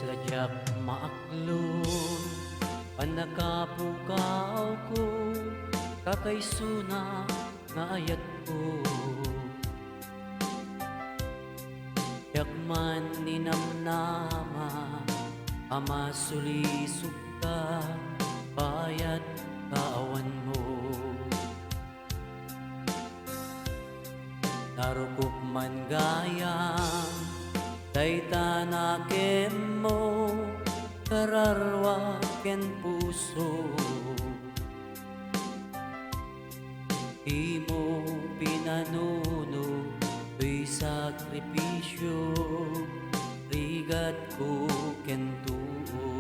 Sadyak maaklon panakapukaw ko kakaysuna nga ayat ko. Yakman ninamnama ama sulisog ka bayat kaawan mo. Narukop man gayang daytanakem mo kararwa ken puso. Di mo pinanuno to'y sakripisyo rigat ko ken tuo.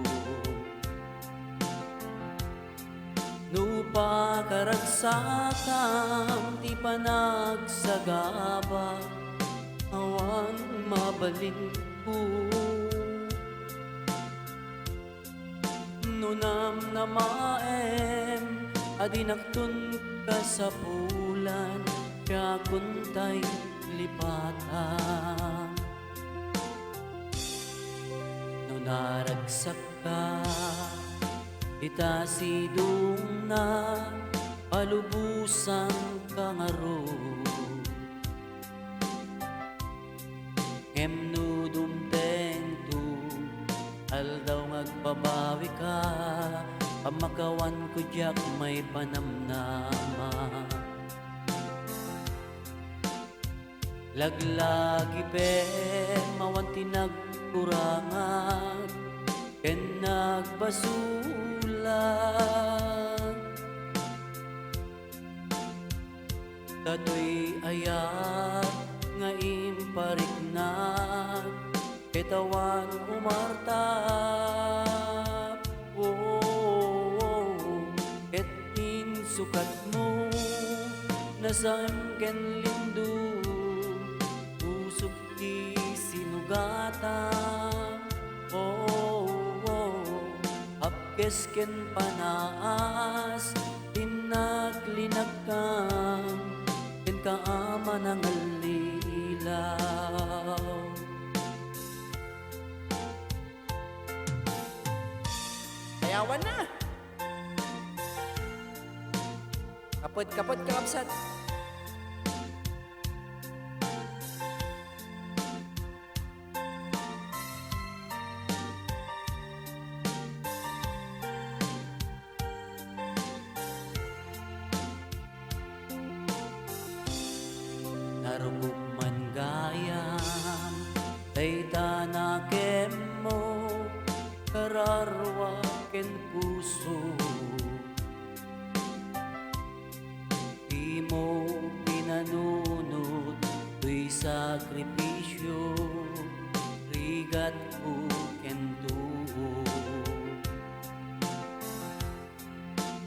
No pagaragsakam ti panagsagaba awan mabalin ko. Nunam na maem adinaktun ka sa pulan kaya kuntay lipatan. Nunaragsak ka itasidong na palubusan ka nga ro. Emno dumtengto aldaw magbabawi ka pamakawan ko diyak may panamnama. Laglagi pe mawan tinagkurangan ken nagbasulan. Datoy ayat nga impariknag ketawan umartap. Ket insukat mo nasaan ken lindo usok ti sinugatan. Apkes ken panaas tinaglinagkam ken kaama ng alilaw. Ayawan na! Kapod kalapsat! Narukop man gayam daytanakem mo kararwa ken puso. Di mo pinanunot to'y sakripisyo rigat ko ken tuo.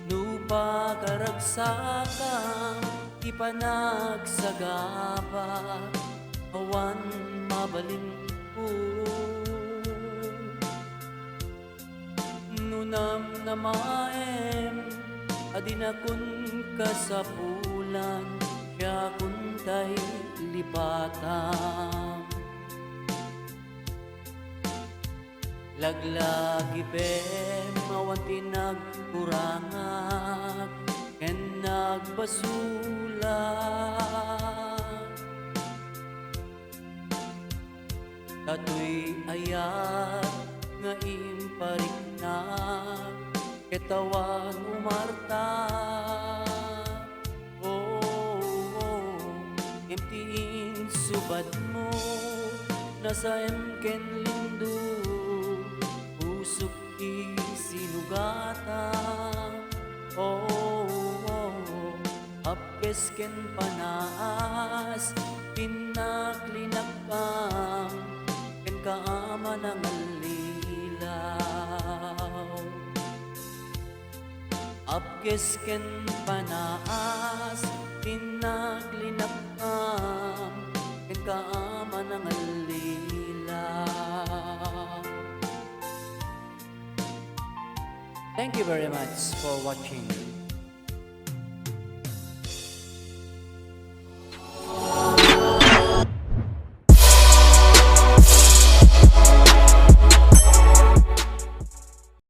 No pagaragsakam ipanagsagaba awan mabalin ko. Nunam na maem adinakun ka sa pulan kaya kuntay lipatan. Laglagi pe mawan tinagkurangan ken nagbasulan. Datoy ayat nga impariknag ketawan umartap. Emtiin subad mo nasaan ken lindo usok ti sinugatan. Apkes ken panaas tinaglinagkam ken kaama ng alilaw. Apkes ken panaas tinaglinagkam ken kaama ng alilaw. Thank you very much for watching.